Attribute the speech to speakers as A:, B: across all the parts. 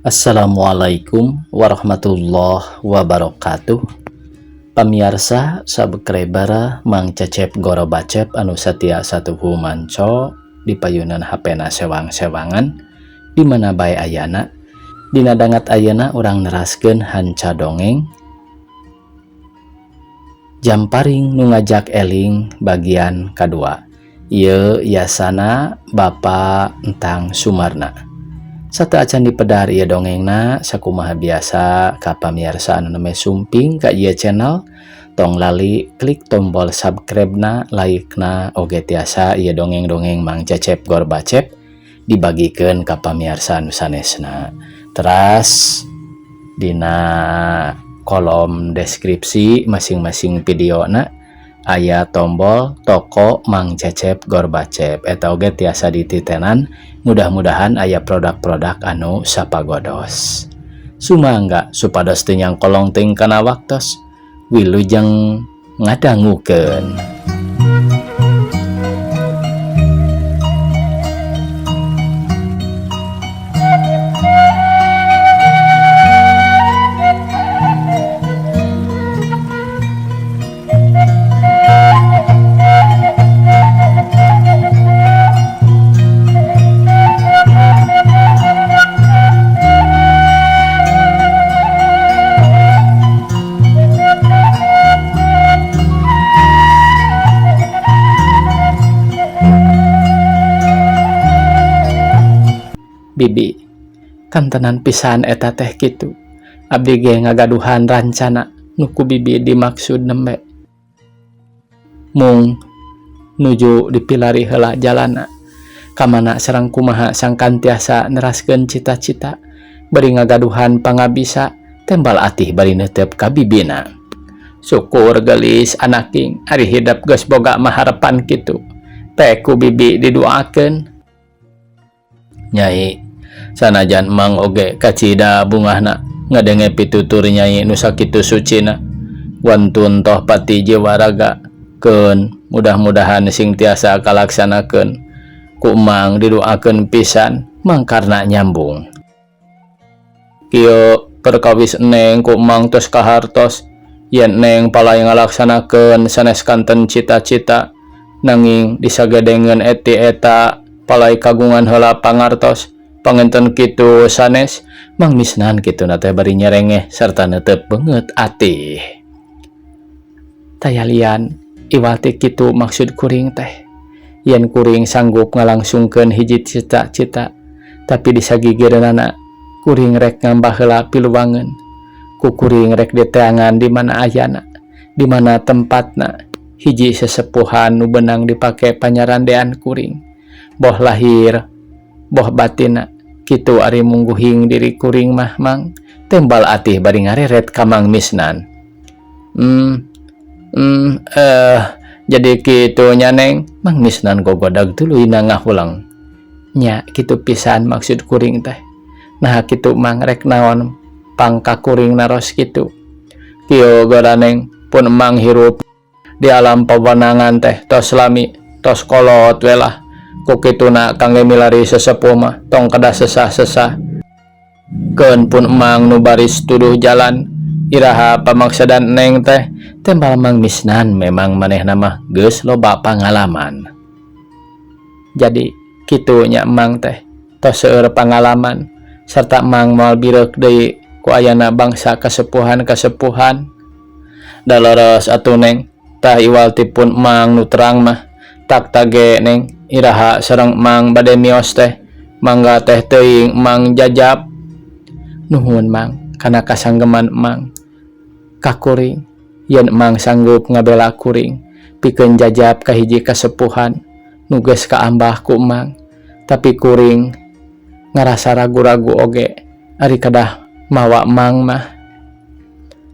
A: Assalamualaikum warahmatullahi wabarakatuh. Pamirsa subscriber Mang Cecep Goro Bacep anu satia satuhu manco di payunan HP-na sewang-sewangan di mana bae ayana dina dangat ayana urang neraskeun hanca dongeng Jamparing nu ngajak eling bagian kedua. Ieu yasana Bapak Entang Sumarna. Satu acan dipedar ieu dongengna sakumaha biasa ka pamirsa anu neme sumping ka ieu channel tong lali klik tombol subscribe-na, like-na oge tiasa ieu dongeng-dongeng Mang Cecep Gor Bacep dibagikeun ka pamirsa anu sanesna. Teras dina kolom deskripsi masing-masing videona aya tombol toko Mang Cecep Gor Bacep eta oge tiasa dititenan. Mudah-mudahan aya produk-produk anu sapagodos. Sumangga supados teu nyangkolong teuing kana waktos wilujeng ngadangukeun. Bibi, kan tenan pisan eta teh kitu. Abdi ge ngagaduhan rancana nuku bibi dimaksud nembe. Mung nuju dipilari heula jalana. Kamana sareng kumaha sangkan tiasa neraskeun cita-cita. Bari ngagaduhan pangabisa tembal atih bari neuteup ka bibina. Syukur gelis anaking ari hidep geus boga maharepan kitu. Teh ku bibi didoakeun. Nyai sanajan Mang oge kacida bungahna ngadenge pitutur Nyai nu sakitu sucina wantun toh pati jiwa raga keun mudah-mudahan sing tiasa kalaksanakeun ku Mang didoakeun pisan mangkarna nyambung. Kieu perkawis Neng ku Mang tos kahartos yen Neng palai ngalaksanakeun sanes kanten cita-cita nanging disagedengeun eti eta palai kagungan heula pangartos. Panginten kitu sanes Mang misnan kitu teh bari nyerengeh sarta neuteup beungeut atih. Tayalian iwati kitu maksud kuring teh. Yen kuring sanggup ngalangsungkeun hiji cita-cita tapi disagigireunana kuring rek ngambah heula piluwangeun. Ku kuring rek diteangan di mana ayana, di mana tempatna hiji sesepuhan nu beunang dipake panyarandean kuring. Boh lahir, boh batina kitu ari mungguhing diri kuring mah Mang tembal atih bari ngareret ka Mang misnan. Jadi kitu nya Neng, Mang misnan gogodag tuluy ngahulang. Nya kitu pisan maksud kuring teh. Nah kitu Mang rek naon pangka kuring naros kitu. Kieu gora Neng pun Mang hirup di alam pawenangan teh tos lami tos kolot we lah. Ku kituna kangge milari sesepuh mah tong kada sesah-sesah. Keun pun Mang nu baris tuduh jalan iraha pamaksadan Neng teh tembal Mang misnan memang manehna mah geus loba pangalaman. Jadi kitu nya Mang teh tos seueur pangalaman sarta Mang moal bireuk deui ku ayana bangsa kasepuhan-kasepuhan. Daleres atuh Neng tah iwalti pun Mang nu terang mah tak tage Neng iraha sareng Mang bade mios teh mangga teh teuing Mang jajab. Nuhun Mang kana kasanggeman Mang ka kuring yen Mang sanggup ngabela kuring pikeun jajab ka hiji kasepuhan nu geus kaambah ku Mang. Tapi kuring ngarasa ragu-ragu oge ari kadah mawa Mang mah.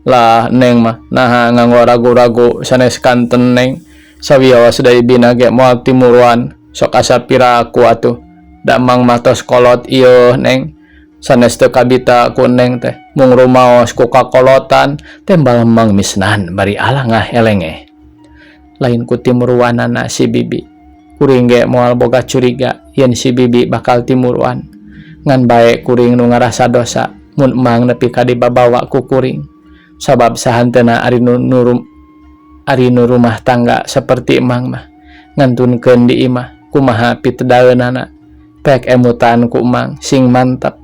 A: Lah Neng mah naha nganggo ragu-ragu sanes kanten Neng sawios deui bina ge moal timuruan sok asa piraku atuh. Da Mang matos kolot ieu Neng sanes teu kabita ku Neng teh mung rumaos ku kakolotan tembal Mang misnan bari alangah elengeh. Lain ku timuruanana si bibi kuring ge moal boga curiga yen si bibi bakal timuruan ngan bae kuring nu ngarasa dosa mun emang nepi ka dibabawa ku kuring sabab sahantena ari nu rumah tangga seperti emang mah ngantunkeun di imah kumaha pitedaeunana pek emutan ku emang sing mantap.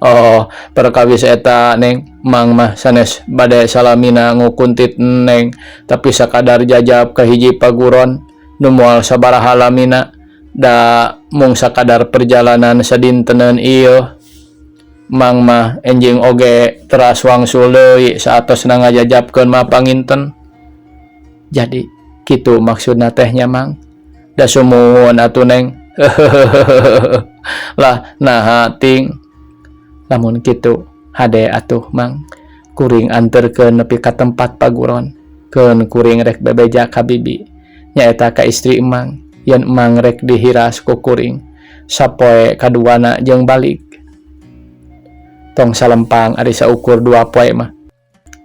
A: Oh, perkawis eta neng mang mah sanes bade salamina ngukuntit neng tapi sakadar jajab ka hiji paguron nu moal sabaraha lamina da mung sakadar perjalanan sadinteneun ieu mang mah enjing oge teras wangsul deui saatosna ngajajabkeun mah panginten. Jadi kitu maksudna teh nya mang da sumuhun atuh neng. Lah naha ting lamun kitu hade atuh mang kuring anterkeun nepi ka tempat paguron keun kuring rek bebeja ka bibi nyaeta ka istri emang yen emang rek dihiras ku kuring sapoe kaduana jeung balik tong salempang ari saukur 2 poe mah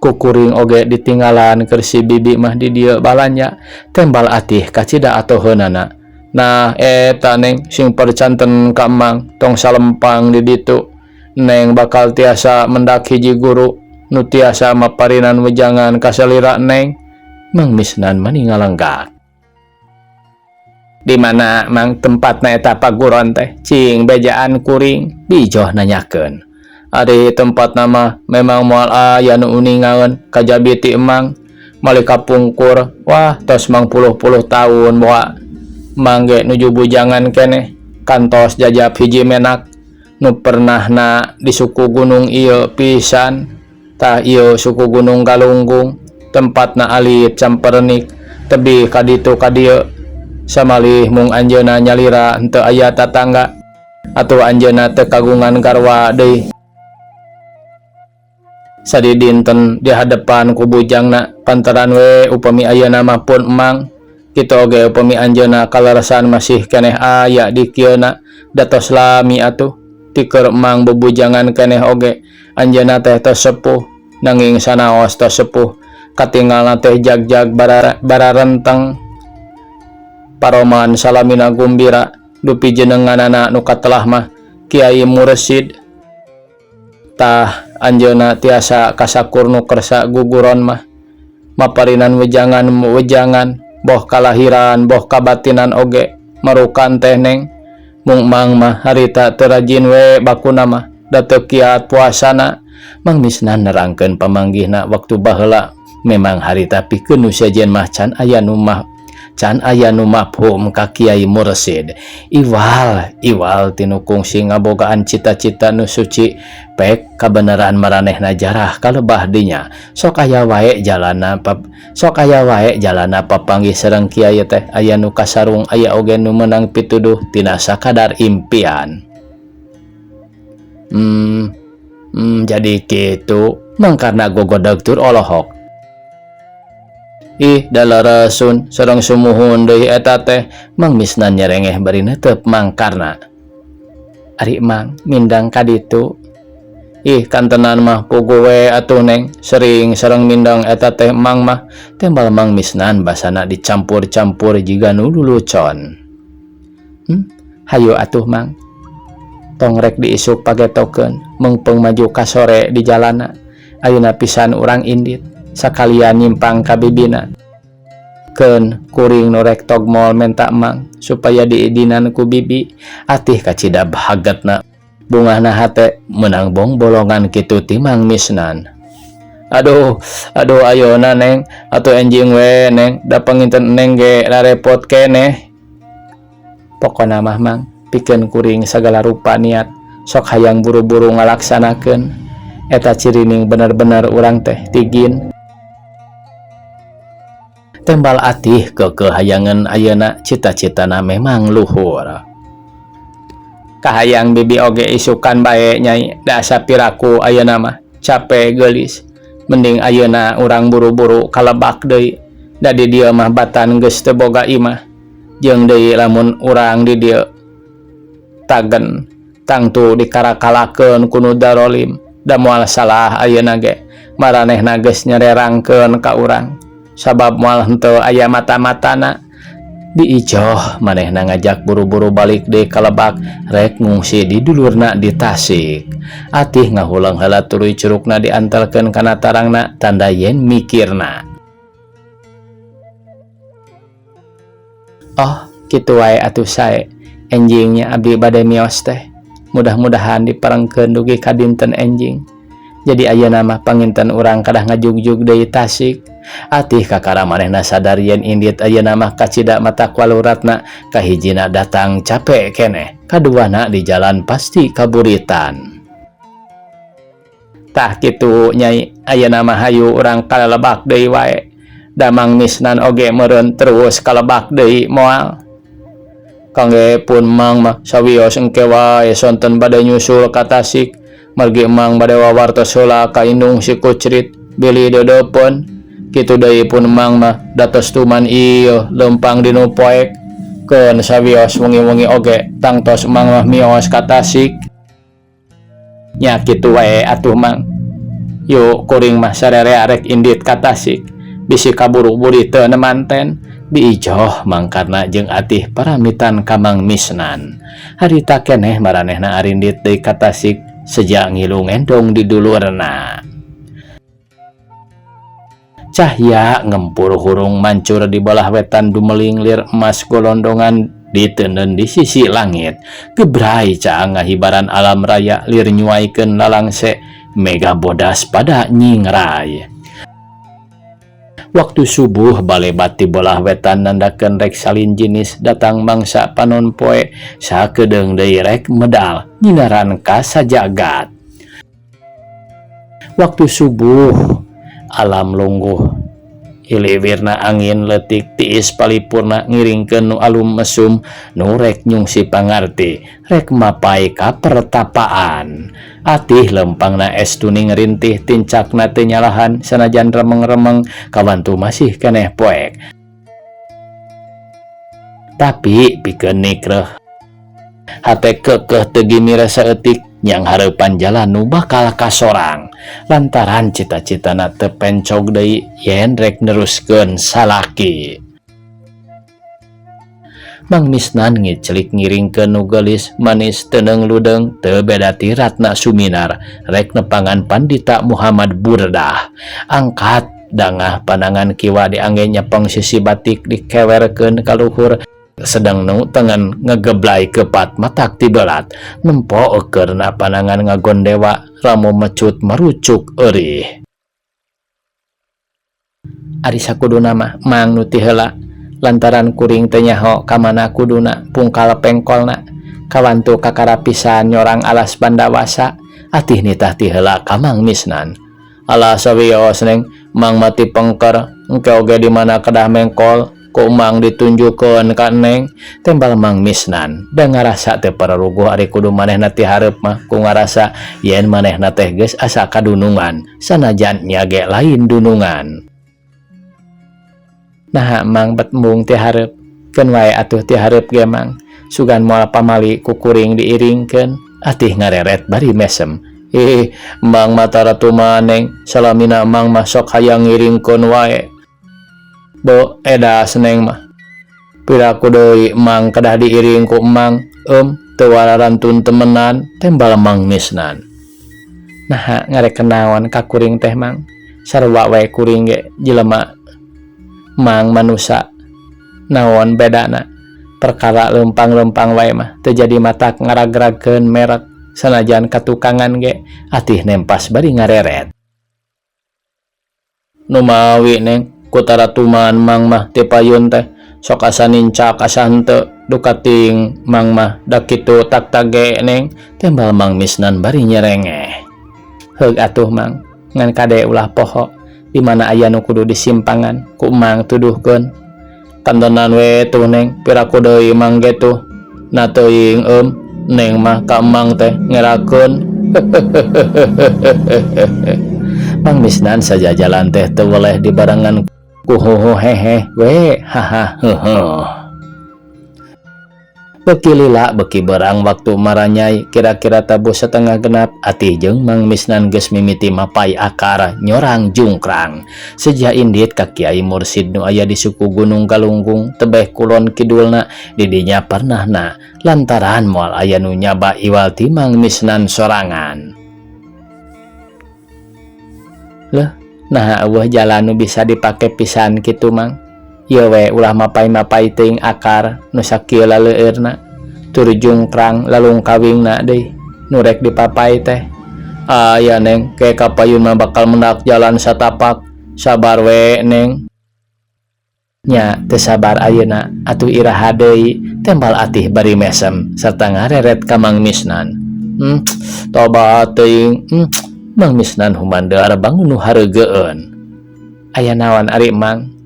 A: ku kuring oge ditinggalan keur si bibi mah di dieu balanja tembal atih kacida atoheunana. Nah eta neng sing percanten ka emang tong salempang di ditu neng bakal tiasa mendak hiji guru nu tiasa maparinan wejangan kasalira neng mangmisnan maningalenggak di mana mang tempatna eta paguron teh cing bejaan kuring bijoh nanyakeun ari tempat nama memang moal aya nu uningaeun kajabi ti emang malika pungkur wah tos mang puluh-puluh tahun moal mangge nuju bujangan keneh kantos jajab hiji menak nu pernahna di suku gunung ieu pisan tah ieu suku gunung Galunggung tempatna alit camperenik tebi ka ditu ka dieu samalih mung anjeunna nyalira henteu aya tatangga atuh anjeunna teu kagungan garwa deui sadi dinten di hadepan ku bujangna pantaran we upami ayeuna mah pun emang kitu oge upami anjeunna kaleresan masih keneh aya di kieuna datos lami atuh tikeur emang bebujangan keneh oge anjeunna teh tos sepuh nanging sanaos tos sepuh katinggalna teh jag-jag bararenteng paroman salamina gumbira dupi jenenganana nu katelah mah Kiai Mursid tah anjeunna tiasa kasakur nu kersa guguron mah maparinan wejangan boh kalahiran boh kabatinan oge marukan teh neng mung mang mah harita teu rajin we bakuna mah da teu kiat puasana mangmisna nerangkeun pamanggihna waktu baheula memang harita pikeun nu sejen mah can aya nu mafhum ka Kiai Mursid iwal tinu kungsi ngabogaan cita-cita nu suci pek kabeneran maranehna jarah kalebah dinya sok aya wae jalana papanggih sareng kiai teh aya nu kasarung aya oge nu menang pituduh tina sakadar impian. Jadi kitu mangkarna gogodag tur olohok dalaresun sareng sumuhun deui eta teh mangmisna nyerengeh bari neuteup mangkarna ari emang mindang ka ditu kantenan mah pugu we atuh neng sering sareng mindang eta teh emang mah tembal mangmisnan basana dicampur-campur jiga nu lulucon. Hayu atuh mang tong rek diisuk pagetokeun meungpeung maju ka sore di jalana ayeuna pisan urang indit sakalian nyimpang ka bibina keun kuring nu rek togmol menta emang supaya diidinan ku bibi atih kacida bahagetna bungahna hate menang bong bolongan kitu ti mangmisnan. Aduh ayeuna neng atuh enjing we neng da panginten neng ge repot keneh pokona mah mang pikeun kuring sagala rupa niat sok hayang buru-buru ngalaksanakeun eta cirining bener-bener urang teh tigin tembal atih kehayangan ayeuna cita-citana memang luhur kahayang bibi oge isukan bae nyai da sapiraku ayeuna mah capek geulis mending ayeuna urang buru-buru kalebak deui da di dieu mah batan geus teu boga imah jeung deui lamun urang di dieu tagen tangtu dikarakalakeun ku nu darolim da moal salah ayeuna ge maranehna geus nyererangkeun ka urang sabab moal henteu aya mata-matana Diijoh manehna ngajak buru-buru balik deui ka Lebak rek ngungsi di dulurna di Tasik. Atih ngahulang heula tuluy curugna diantelkeun kana tarangna tanda yen mikirna. Oh, kitu wae atuh sae. Enjingnya abdi bade mios teh. Mudah-mudahan diparengkeun dugi ka dinten enjing. Jadi ayeuna mah panginten urang kadah ngajugjug deui Tasik. Atih kakara manehna sadar yen indit ayeuna mah kacida mata waluratna, kahijina datang capek keneh, kaduana di jalan pasti kaburitan. Tah kitu Nyai, ayeuna mah hayu urang ka Lebak deui wae. Damang misnan oge meureun terus ka Lebak deui moal. Kangge pun Mang mah sawios engke wae sonten bade nyusul ka Tasik. Margi Mang bade wawartos heula ka indung si Kucrit bili dodopon. Kitu deui pun Mang mah datos tuman ieu lempang dinu poek. Keun sawios wengi-wengi oge tangtos Mang mah mios ka Tasik. Nya kitu wae atuh Mang. Yuk kuring mah sarerea rek indit ka Tasik. Bisi kaburu-buri teu nemanten. Diijoh mangkarna jeung atih paramitan ka Mang Misnan. Harita keneh maranehna arindit deui ka Tasik sejak ngilu ngendong di dulurna. Cahya ngempur hurung mancur di belah wetan dumeling lir emas golondongan diteuneun di sisi langit. Gebrai caang ngahibaran alam raya lir nyuaikeun lalangse mega bodas pada nyingrai. Waktu subuh balebat di belah wetan nandakeun rek salin jinis datang mangsa panon poe sakedeung deui rek medal nyinaran ka sajagat. Waktu subuh alam lungguh iliwirna angin leutik tiis palipurna ngiringkeun nu alum mesum nu rek nyungsi pangarti rek mapai ka pertapaan. Atih lempangna es tuning rintih tincakna teu nyalahan sanajan remeng-remeng kawantu masih keneh poek. Tapi pikeun nikreuh hate keukeuh teu gimira saeutik nyang hareupan jalan nu bakal kasorang lantaran cita-citana teu pencog deui yen rek neruskeun salaki. Mang Misnan ngiclik ngiringkeun nu geulis manis teuneng ludeng teu beda ti Ratna Suminar rek nepangan Pandita Muhammad Burdah. Angkat dangah panangan kiwa diangge nyepeng sisi batik dikewerkeun ka luhur sedang nu tengen ngegeblay kepat matak ti belat nempo eukeurna panangan ngagondewa ramu mecut marucuk eurih. Ari sakuduna mah Mang nu ti heula lantaran kuring teu nyaho ka mana kuduna pungkal pengkolna kawantu kakara pisan nyorang alas bandawasa. Atih nitah ti heula ka Mang Misnan. Alas sawios neng Mang mati pengker engke oge di mana kedah mengkol ku Mang ditunjukkeun ka Neng. Tembal Mang Misnan da ngarasa teu pararuguh ari kudu manehna ti hareup mah ku ngarasa yen manehna teh geus asa kadunungan sanajan nya ge lain dunungan. Nah Mang bet embung ti hareup keun wae atuh ti hareup ge Mang sugan moal pamali ku kuring diiringkeun. Atih ngareret bari mesem. Mang mata ratu maneng salamina Mang mah sok hayang ngiringkeun wae. Bo edas Neng mah piraku deui Mang kedah diiring ku Mang teu wararantun temenan. Tembal Mang Misnan. Nah ngarek kenaon ka kuring teh Mang sarua wae kuring ge jelema Mang manusa naon bedana perkara lempang-lempang wae mah teu jadi matak ngaragragkeun merek sanajan katukangan ge atih nempas bari ngareret. Nu mawi Neng ku taratuman Mang mah ti payun teh sok asa nincak asa henteu dukating Mang mah da kitu tak tage Neng. Tembal Mang Misnan bari nyerengeh. Heug atuh Mang ngan kade ulah poho di mana aya nu kudu disimpangan ku Mang tuduhkeun. Kantonan we tuh Neng piraku deui Mang ge tuh na teuing Neng mah ka Mang teh ngerakeun. Mang Misnan saja jalan teh teu weleh dibarengan ku hoho hehe we haha heuheuh. Beki lila beki berang waktu maranyai kira-kira tabuh setengah genap atih jeung Mang Misnan geus mimiti mapai akar nyorang jungkrang. Seja indit ka Kiai Mursid nu aya di suku Gunung Galunggung tebeh kulon kidulna didinya pernahna lantaran moal aya nu nyaba iwal ti Mang Misnan sorangan. Leuh, nah eueuh jalan nu bisa dipake pisan kitu Mang. Ieu we ulah mapai-mapai teuing akar nu sakieu laleueurna tur jungkrang lalung kawingna deui nu rek dipapai teh. Aya Neng, ke kapayun mah bakal mendak jalan satapak. Sabar we Neng. Nya teu sabar ayeuna atuh iraha deui tembal atih bari mesem sarta ngareret ka Mang Misnan. Tobat teuing. Mang Misnan humandeur bangun nu hareugeun. Aya naon ari Mang?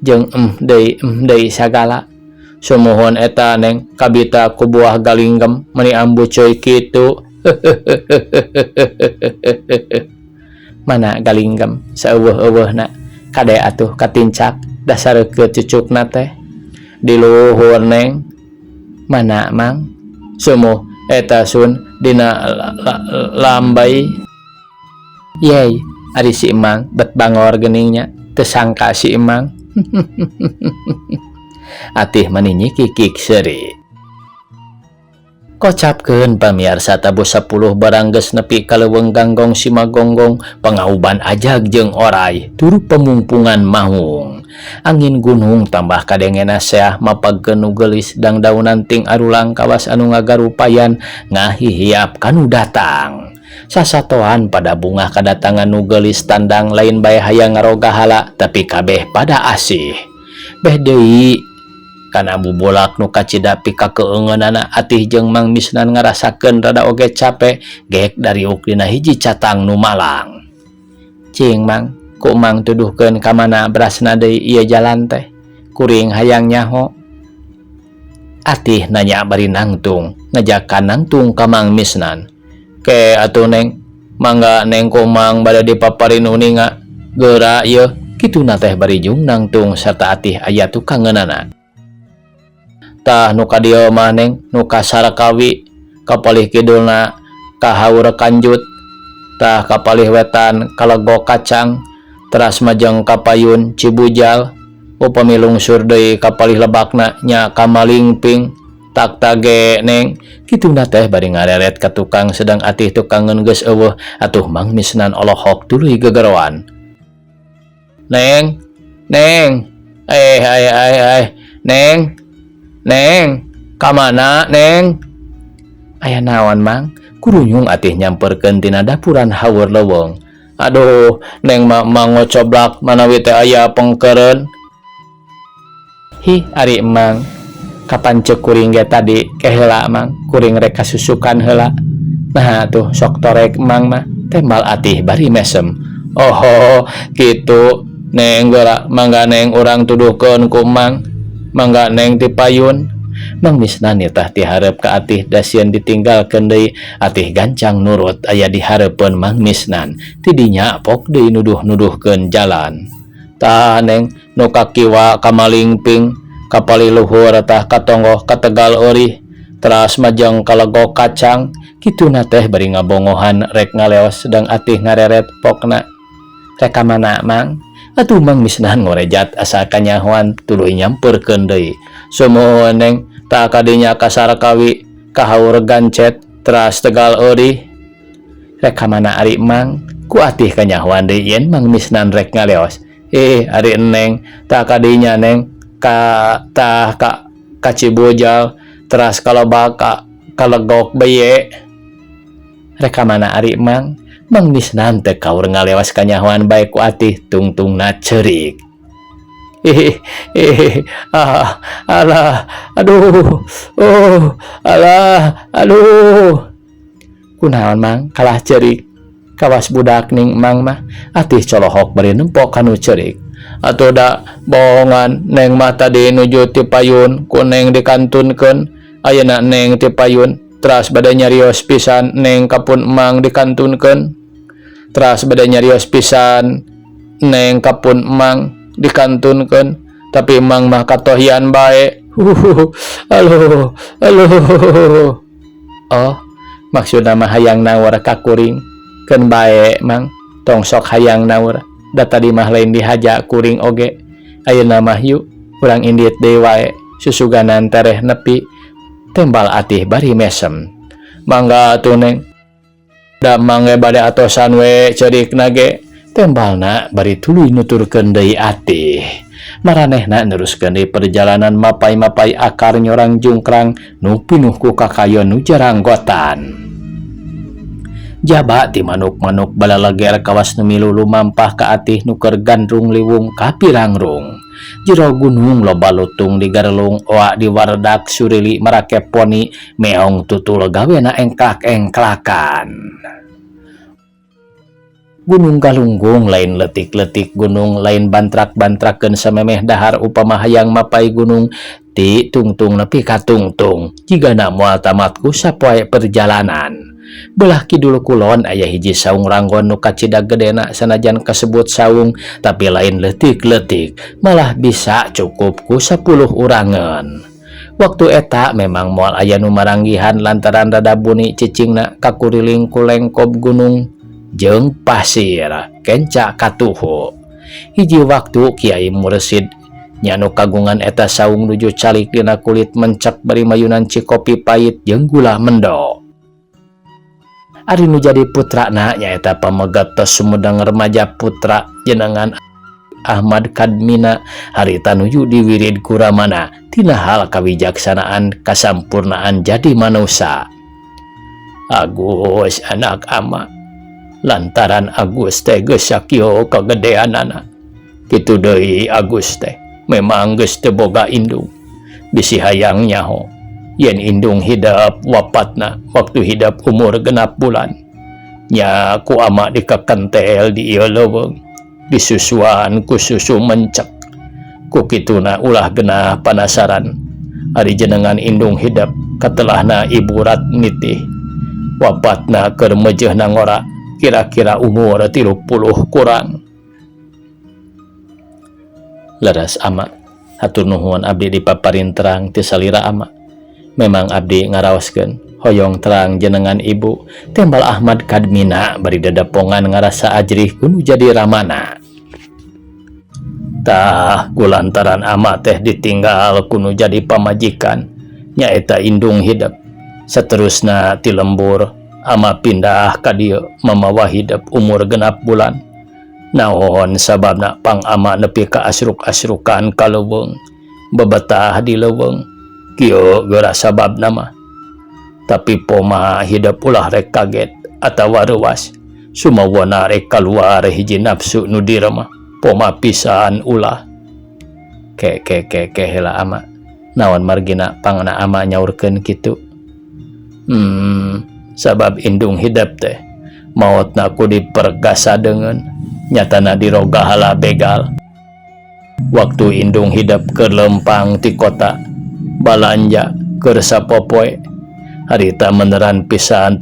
A: Jeung deui sagala. Sumuhun eta Neng kabita ku buah galinggem meuni ambu coy kitu. Mana galinggem saeuweuh-euweuhna kade atuh katincak dasareukeut cucukna teh di luhur Neng. Mana Mang? Sumuh eta sun dina lambai. Yey, ari si Emang bet bangor geningnya teu sangka si Emang. Atih meninyi kikik seuri. Kocapkeun pamiarsa tabuh 10 barang geus nepi ka leuweung ganggong si Magonggong pangauban ajag jeung oray turu pemungpungan mahung. Angin gunung tambah kadengena seah mapagkeun nu geulis dangdaunan ting arulang kawas anu ngagarupayan ngahihiap kanu datang. Sasatoan pada bunga kadatangan nu geulis tandang lain bae hayang ngaroga hala tapi kabeh pada asih. Beh deui kana bubolak nu kacida pika keungeunana atih jeung Mang Misnan ngarasakeun rada oge capek geek dariuk dina hiji catang nu malang. Cing Mang, ku Mang tuduhkeun ka mana berasna deui ieu jalan teh? Kuring hayang nyaho. Atih nanya bari nangtung, ngajakan nangtung ka Mang Misnan. Ke atuh Neng, mangga Neng ku Mang bade dipaparin uninga geura ieu kituna teh bari jung nangtung sarta atih aya tukangeunana. Tah nu ka dieu mah Neng nu ka Sarakawi kapalih kidulna ka Haur Kanjut, tah kapalih wetan ka Lego Kacang, teras majeng ka Payun Cibujal, upami lungsur deui kapalih lebakna nya ka Malingping. Tak tage Neng, kituna teh bari ngareret ka tukang sedang atih tukangeun geus eueuh atuh Mang Misnan olohok tuluy gegeroan. Neng, Neng, ka mana Neng? Aya naon Mang? Kurunyung atih nyamperkeun tina dapuran haur leuweung. Aduh, Neng mah ngocoblak manawi teh aya pengkeureun. Hi, ari Mang. Kapan cek kuring ge tadi ke heula Mang, kuring rek kasusukan heula. Nah tuh sok torek Mang mah tembal atih bari mesem. Oh kitu Neng geura mangga Neng urang tuduhkeun ku Mang, mangga Neng ti Payun. Mang Misnan tah ti hareup ka atih da sieun ditinggalkeun deui atih gancang nurut aya di hareupeun Mang Misnan. Tidinya pok deui nuduh-nuduhkeun jalan. Tah Neng nu ka kiwa ka Malingping kapali luhur tah katonggoh ka Tegal Eurih teras majeng ka Lego Kacang kituna teh bari ngabongohan rek ngaleos sedang atih ngareret pokna. Rek ka mana Mang? Atuh Mang Misnan ngorejat asa kanyahoan tuluy nyamperkeun deui. Sumuhun Neng, tah kadinya ka Sarakawi ka Haur Gancet teras Tegal Eurih. Rek ka mana ari Mang? Ku atih kanyahoan deui yen Mang Misnan rek ngaleos. Ari Neng, tah kadinya Neng ka Cibujal teras kalebak ka Legok Beye. Rek ka mana ari Mang? Mang Misnan teu kaur ngalewas kanyahoan bae ku atih tungtungna ceurik. Alah, aduh. Kunaon Mang kalah ceurik? Kawas budak ning Mang mah atih colohok bari nempok kanu ceurik. Atuh da bohongan Neng mah tadi nuju ti Payun ku Neng dikantunkeun. Ayeuna Neng ti Payun teras bade nyarios pisan Neng kapun Mang dikantunkeun. Teras bade nyarios pisan Neng kapun Mang dikantunkeun. tapi emang mah katohian bae. Halo, halo. Oh, maksudna mah hayang naur ka kuring. Keun bae mang, tong sok hayang naur. Da tadi mah lain dihaja kuring oge. Ayeuna mah yuk, urang indit deui wae. Susuganan tereh nepi. Tembal atih bari mesem. Mangga atuh Neng. Da mangga bade atosan we ceurikna ge. Tembalna bari tuluy nuturkeun deui atih. Maranehna neruskeun deui perjalanan mapai-mapai akar nyorang jungkrang nu pinuh ku kakayon nu jaranggotan. Jaba ti manuk-manuk balalager kawas nu milu lumampah ka atih nu keur gandrung liwung ka pirangrung. Jero gunung loba lutung di garelung oa di wardak surili marake poni meong tutul gawena engklak-engklakan. Gunung Galunggung lain letik-letik gunung lain bantrak-bantrakeun samemeh dahar upama hayang mapai gunung ti tungtung nepi ka tungtung jigana moal tamat ku sapoe perjalanan. Belah kidul kulon aya hiji saung ranggon nu kacidak gedena sanajan kasebut saung tapi lain letik-letik malah bisa cukup ku 10 urangan. Waktu eta memang moal aya nu maranggihan lantaran rada buni cicingna kakuriling ku lengkob gunung jeung pasir kenca katuhu. Hiji waktu Kiai Mursid nyanu kagungan eta saung nuju calik dina kulit mencek bari mayunan cikopi pait jeung gula mendo. Ari nu jadi putrana nyaeta pamegat tos sumedang remaja putra jenengan Ahmad Kadmina harita nuju diwirid ku Ramana tina hal kawijaksanaan kasampurnaan jadi manusia. Agus anak ama, lantaran Agus teh geus sakieu kagedeanana. Kitu deui Agus teh memang geus teu boga indung. Bisi hayang nyaho yen indung hidap wapatna waktu hidap umur 6 bulan. Nya ku ama dikakentel di ieu leuweung disusuan ku susu mencek. Ku kituna ulah genah panasaran ari jenengan indung hidap katelahna ibu Ratnitih wapatna keur meujeuhna ngora kira-kira umur 30 kurang. Leres ama, hatur nuhun abdi dipaparin terang ti salira ama. Memang abdi ngaraoskeun hoyong terang jenengan ibu Tembal Ahmad Kadmina bari dadapongan ngarasa ajrih kudu jadi Ramana. Tah kulantaran ama teh ditinggal kudu jadi pamajikan nyaeta indung hidap. Saterusna ti lembur ama pindah ka dieu mamawa hidap umur 6 bulan. Naon sababna pang ama nepi ka asruk-asrukan ka leuweung bebetah di leuweung kieu geura sababna mah. Tapi poma hidap ulah rek kaget atawa reuas sumawana rek kaluar hiji nafsu nu diremah poma pisan ulah. Ke heula ama naon margina pangna ama nyaurkeun kitu. Sabab indung hidap teh maotna ku diperkasa dengan nyatana diroga hala begal. Waktu indung hidap keur lempang ti kota balanja keur sapopoe harita meneran pisan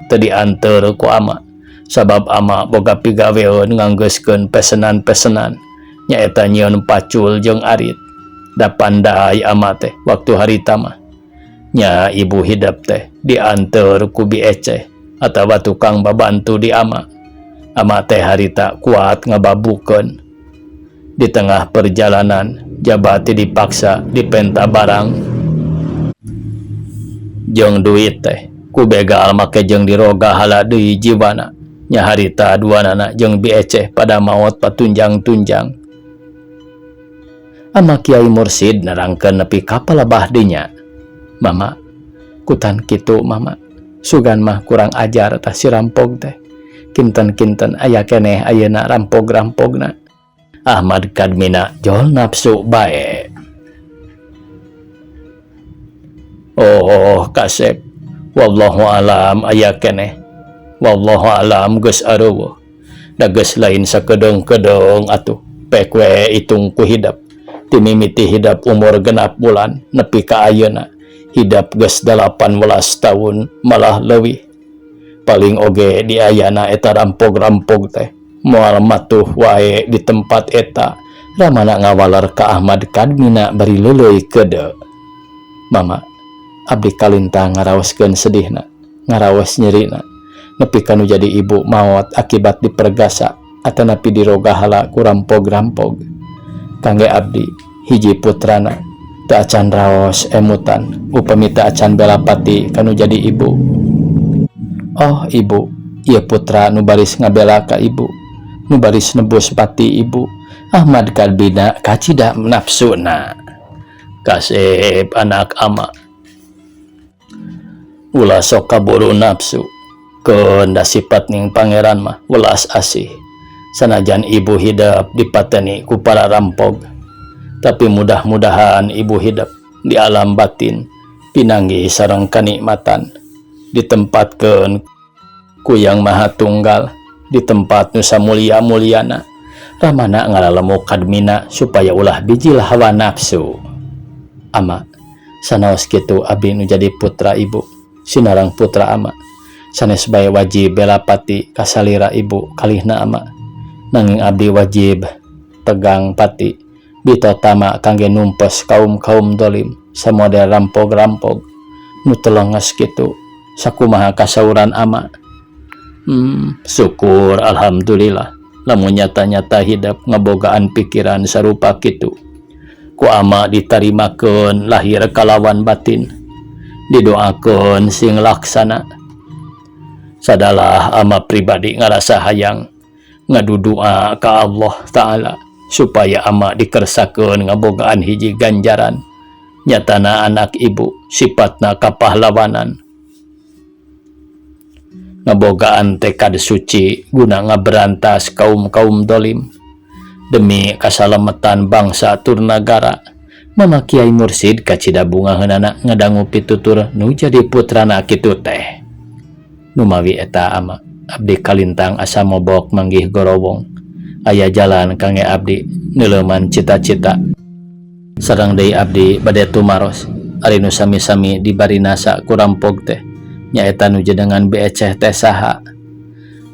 A: teu dianteur ku ama sabab ama boga pigaweun nganggeuskeun pesenan-pesenan nyaeta nyieun pacul jeung arit. Da pandai ama teh waktu harita mah nya ibu hidap teh dianteur ku biece atawa tukang babantu di ama. Ama teh harita kuat ngababukeun. Di tengah perjalanan jabati dipaksa dipenta barang jeung duit teh ku begal make jeung diroga hala deui jiwana. Nya harita duanana jeung biece pada maot patunjang-tunjang. Ama Kiai Mursid nerangkeun nepi ka palebah dinya. Mama, kutan kitu mama. Sugan mah kurang ajar tah si rampog teh. Kinten-kinten aya keneh ayeuna rampog-rampogna. Ahmad Kadmina jol nafsu bae. Oh kasep, wallahu alam aya keneh. Wallahu alam geus areueuh. Da geus lain sakedeung-kedeung atuh. Pek we itung ku hidap. Ti mimiti hidap umur 6 bulan nepi ka ayeuna. Hidap geus 18 tahun malah leuwih. Paling oge di ayana eta rampog-rampog teh moal matuh wae di tempat eta Ramana ngawalar ka Ahmad kadmina bari leuleui kede. Mama, abdi kalintang ngaraoskeun sedihna, ngaraos nyerina, nepi kanu jadi ibu maot akibat dipergasa atanapi diroga hala ku rampog-rampog. Kangge abdi hiji putrana teu acan raos emutan upami teu acan bela pati kanu jadi ibu. Oh ibu, ieu putra nu baris ngabela ka ibu, nu baris nebus pati ibu. Ahmad kalbina kacida nafsuna. Kasep anak ama, ulah sok kaburu nafsu, keunda sifat ning pangeran mah welas asih. Sanajan ibu hidup dipateni ku para rampog, tapi mudah-mudahan ibu hidup di alam batin pinanggi sareng kanikmatan, ditempatkeun ku Yang Maha Tunggal di tempat nu samulia-muliana. Ramana ngalalemuk kadmina supaya ulah bijil hawa nafsu. Ama, sanaos kitu abdi nu jadi putra ibu, sinarang putra ama, sanes bae wajib bela pati kasalira ibu kalihna ama. Nanging abdi wajib pegang pati bitotama kangge numpes kaum-kaum dolim samodel rampog-rampog nu telongas kitu. Sakumaha kasauran ama? Syukur alhamdulillah lamun nyata-nyata hidup ngabogaan pikiran sarupa kitu. Ku ama ditarimakeun lahir kalawan batin, didoakeun sing laksana. Sadalah ama pribadi ngarasa hayang ngadudua ka Allah Ta'ala supaya ama dikersakeun ngabogaan hiji ganjaran nyatana anak ibu sifatna kapahlawanan, ngabogaan tekad suci guna ngaberantas kaum-kaum dolim demi kasalamatan bangsa tur nagara. Mama Kiai Mursid kacida bungaheunana ngadangu pitutur nu jadi putrana kitu teh. Numawi eta ama, abdi kalintang asa mobok manggih gorowong, aya jalan kangge abdi neuleuman cita-cita. Sareng deui abdi bade tumaros ari nu sami-sami dibari nasa ku rampog teh nyaeta nu jenengan BECeh teh saha.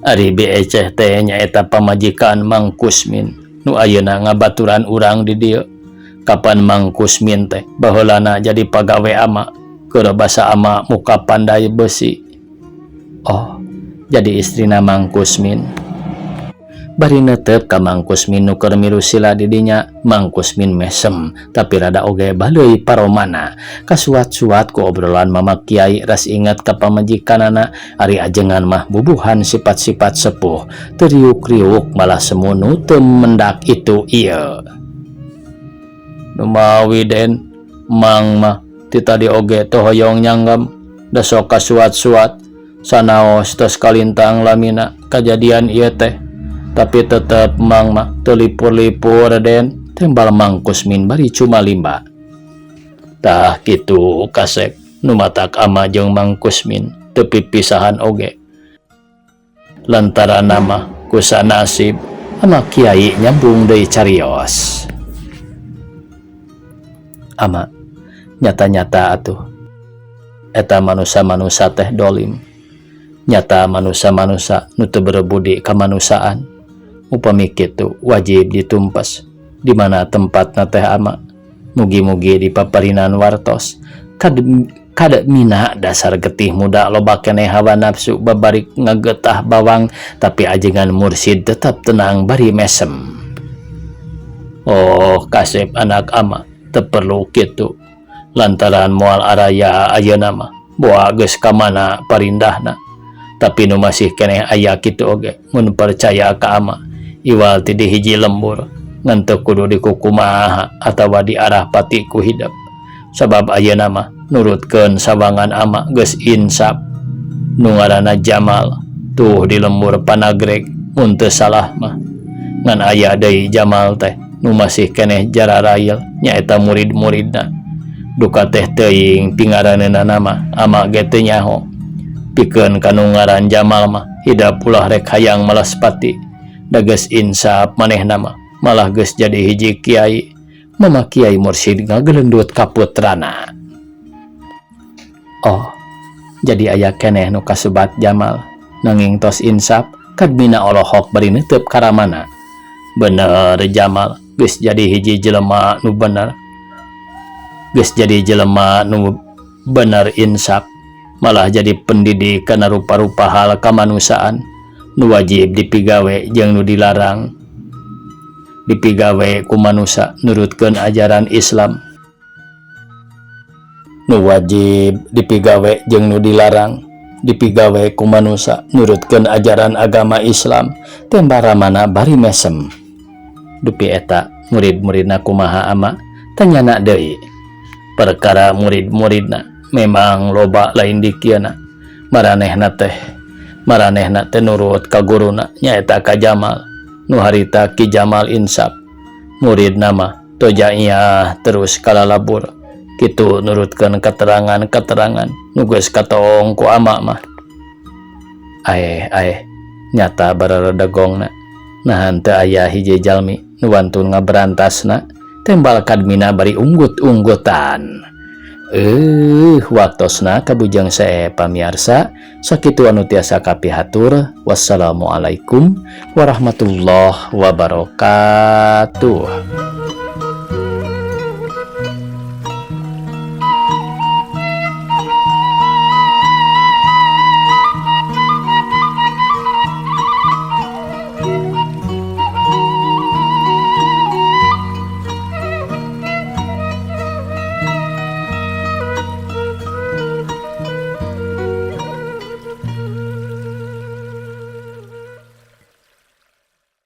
A: Ari BECeh teh nyaeta pamajikan Mang Kusmin nu ayeuna ngabaturan urang di dieu. Kapan Mang Kusmin teh baheulana jadi pagawe ama, keur basa ama muka pandai besi. Oh, jadi istrina Mang Kusmin. Bari neuteup ka Mang Kusmin nu keur milu sila di dinya, Mang Kusmin mesem tapi rada oge baleui paromana. Kasuat-suat ku obrolan Mama Kiai ras inget ka pamajikanana ari ajengan mah bubuhan sifat-sifat sepuh, teriuk-riuk malah semu nu teu mendak itu ieu. Numawi den Mang mah ti tadi oge teu hoyong nyanggem, da sok kasuat-suat sanaos tos kalintang lamina kajadian ieu teh. Tapi tetep Mang mah teu lipur-lipur den, tembal Mang Kusmin bari cuma limba. Tah kitu kasek nu matak ama jeung Mang Kusmin teu pipisahan oge. Lantaran nama kusa nasib ama Kiai nyambung deui carios. Ama, nyata-nyata atuh eta manusia-manusia teh dolim. Nyata manusia-manusia nu teu berebudi kamanusaan. Upami kitu wajib ditumpas di mana tempatna teh ama. Mugi-mugi dipaparinan wartos kada mina dasar getih muda loba keneh hawa nafsu babarik ngagetah bawang, tapi ajengan mursid tetap tenang bari mesem. Oh kasep anak ama, teu perlu kitu. Lantaran moal araya ayeuna mah boa geus ka mana parindahna. Tapi nu masih keneh aya kitu oge mun percaya ka ama. Iwal ti di hiji lembur ngan teu kudu dikukumaha atawa diarah pati ku hidup. Sabab ayeuna mah nurutkeun sawangan ama geus insap. Nu ngaranna Jamal tuh di lembur Panagreg mun teu salah mah. Ngan aya deui Jamal teh nu masih keneh jararail nyaeta murid-muridna. Duka teh teuing pingaranna nama ama ge teu nyaho. Pikeun kanu ngaran Jamal mah hidup ulah rek hayang malas pati. Da geus insap manehna mah malah geus jadi hiji kiai. Mama Kiai Mursid ngagelendut ka putrana. Oh, jadi aya keneh nu kasubat Jamal nanging tos insap kadmina olohok bari neuteub ka ramana. Bener Jamal, geus jadi hiji jelema nu bener, geus jadi jelema nu bener insaf, malah jadi pendidik kana rupa-rupa hal kamanusiaan nu wajib dipigawe jeung nu dilarang dipigawe ku manusia nurutkeun ajaran Islam. Nu wajib dipigawe jeung nu dilarang dipigawe ku manusia nurutkeun ajaran agama Islam, tembaramana bari mesem. Dupi eta murid-muridna kumaha ama tanyana deui. Perkara murid-muridna memang loba lain di kiana. Maranehna teh nurut ka guruna nyaeta ka Jamal, nu harita Ki Jamal insaf. Muridna mah tojaiyah terus kalalabur, kitu nurutkeun keterangan nu geus kataong ku ama mah. Nyata bararedegongna nahan teu aya hiji jalmi nu wantun ngaberantasna, tembal kadmina bari unggut-unggutan. Waktosna kabujang sae pamiarsa, sakitu anu tiasa kapihatur. Wassalamualaikum warahmatullahi wabarakatuh.